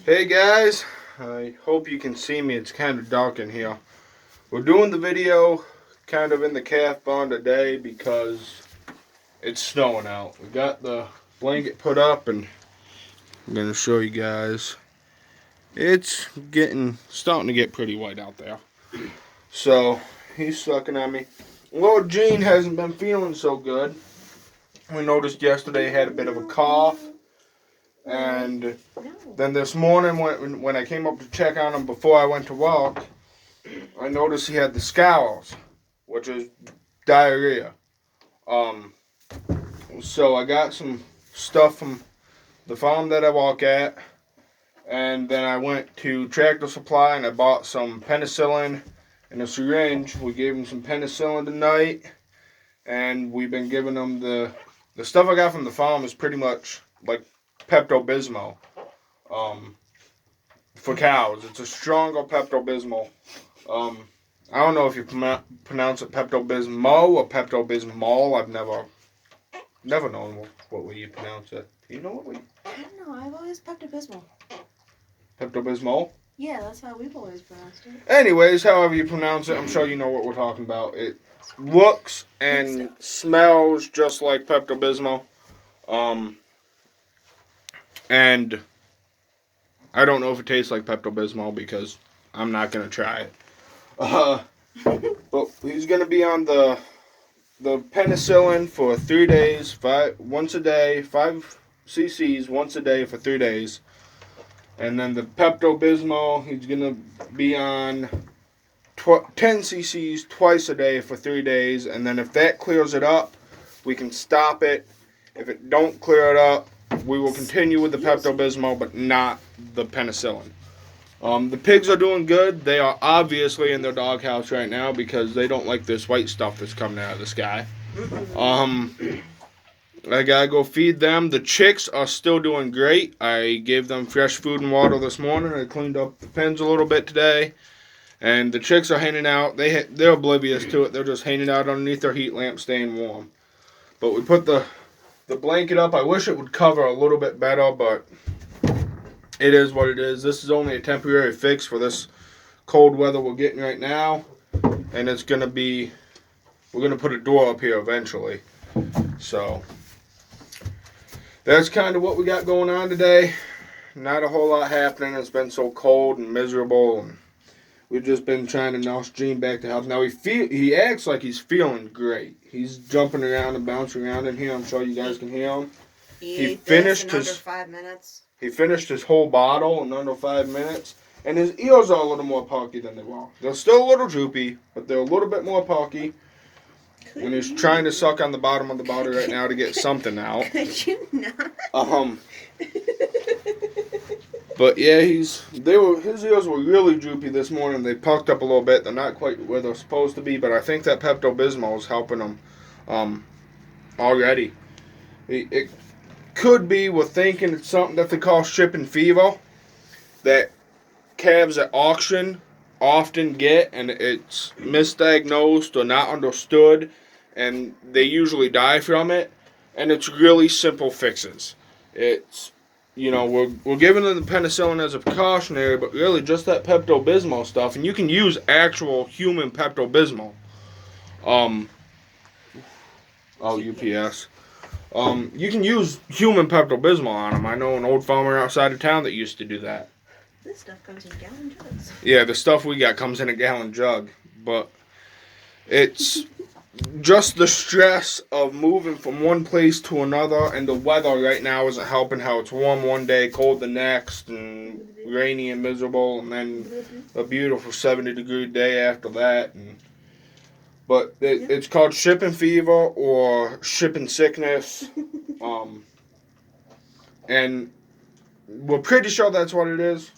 Hey guys, I hope you can see me. It's kind of dark in here. We're doing the video kind of in the calf barn today because it's snowing out. We got the blanket put up and I'm going to show you guys. It's starting to get pretty white out there. So he's sucking on me. Little Gene hasn't been feeling so good. We noticed yesterday he had a bit of a cough. And then this morning when I came up to check on him before I went to walk, I noticed he had the scowls, which is diarrhea. So I got some stuff from the farm that I walk at, and then I went to Tractor Supply and I bought some penicillin and a syringe. We gave him some penicillin tonight, and we've been giving him the stuff I got from the farm is pretty much like Pepto-Bismol. For cows, it's a stronger Pepto-Bismol. I don't know if you pronounce it Pepto-Bismol or Pepto-Bismol. I've never known what way you pronounce it. Do you know what way? I don't know. I've always Pepto-Bismol. Pepto-Bismol? Yeah, that's how we've always pronounced it. Anyways, however you pronounce it, I'm sure you know what we're talking about. It looks and smells just like Pepto-Bismol. And I don't know if it tastes like Pepto-Bismol because I'm not going to try it. But he's going to be on the penicillin for 3 days, once a day, 5 cc's once a day for 3 days. And then the Pepto-Bismol, he's going to be on 10 cc's twice a day for 3 days. And then if that clears it up, we can stop it. If it don't clear it up, we will continue with the Pepto-Bismol, but not the penicillin. The pigs are doing good. They are obviously in their doghouse right now because they don't like this white stuff that's coming out of the sky. I gotta go feed them. The chicks are still doing great. I gave them fresh food and water this morning. I cleaned up the pens a little bit today. And the chicks are hanging out. They're oblivious to it. They're just hanging out underneath their heat lamp staying warm. But we put the blanket up. I wish it would cover a little bit better, but it is what it is. This is only a temporary fix for this cold weather we're getting right now. And it's going to be, we're going to put a door up here eventually. So that's kind of what we got going on today. Not a whole lot happening. It's been so cold and miserable, and we've just been trying to nurse Gene back to health. Now he acts like he's feeling great. He's jumping around and bouncing around in here. I'm sure you guys can hear him. He finished in under 5 minutes. He finished his whole bottle in under 5 minutes, and his ears are a little more pulky than they were. They're still a little droopy, but they're a little bit more pulky. And he's trying to suck on the bottom of the bottle right now to get something out. Could you not? But yeah, his ears were really droopy this morning. They pucked up a little bit. They're not quite where they're supposed to be, but I think that Pepto-Bismol is helping them already. It could be, we're thinking it's something that they call shipping fever that calves at auction often get, and it's misdiagnosed or not understood, and they usually die from it. And it's really simple fixes. It's, we're giving them the penicillin as a precautionary, but really just that Pepto-Bismol stuff, and you can use actual human Pepto-Bismol. UPS. You can use human Pepto-Bismol on them. I know an old farmer outside of town that used to do that. This stuff comes in gallon jugs. Yeah, the stuff we got comes in a gallon jug, but it's just the stress of moving from one place to another, and the weather right now isn't helping. How it's warm one day, cold the next, and rainy and miserable, and then a beautiful 70-degree day after that. But it's called shipping fever or shipping sickness, and we're pretty sure that's what it is.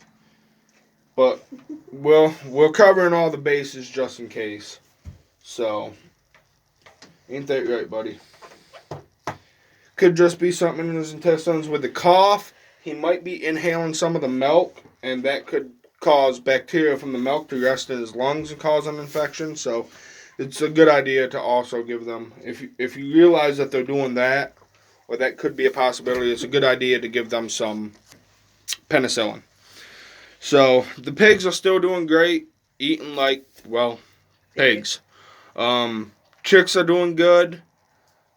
But we're covering all the bases just in case. So, ain't that right, buddy? Could just be something in his intestines. With the cough, he might be inhaling some of the milk, and that could cause bacteria from the milk to rest in his lungs and cause an infection. So, it's a good idea to also give them, if you realize that they're doing that, or that could be a possibility, it's a good idea to give them some penicillin. So the pigs are still doing great, eating like, well, pigs. Chicks are doing good.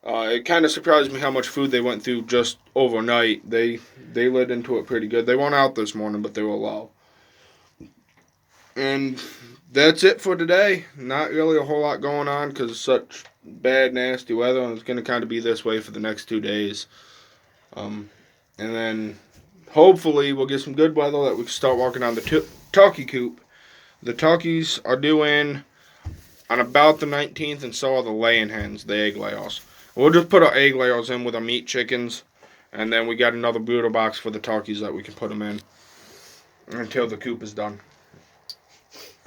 It kind of surprised me how much food they went through just overnight. They lit into it pretty good. They weren't out this morning, but they were low. And that's it for today. Not really a whole lot going on because it's such bad, nasty weather, and it's going to kind of be this way for the next 2 days. And then hopefully we'll get some good weather that we can start walking on the turkey coop. The turkeys are due in on about the 19th, and so are the laying hens, the egg layers. We'll just put our egg layers in with our meat chickens, and then we got another brooder box for the turkeys that we can put them in until the coop is done.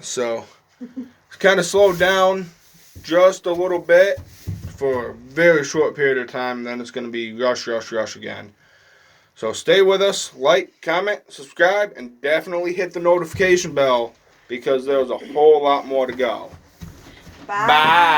So it's kind of slowed down just a little bit for a very short period of time. Then it's going to be rush again. So stay with us, like, comment, subscribe, and definitely hit the notification bell because there's a whole lot more to go. Bye. Bye.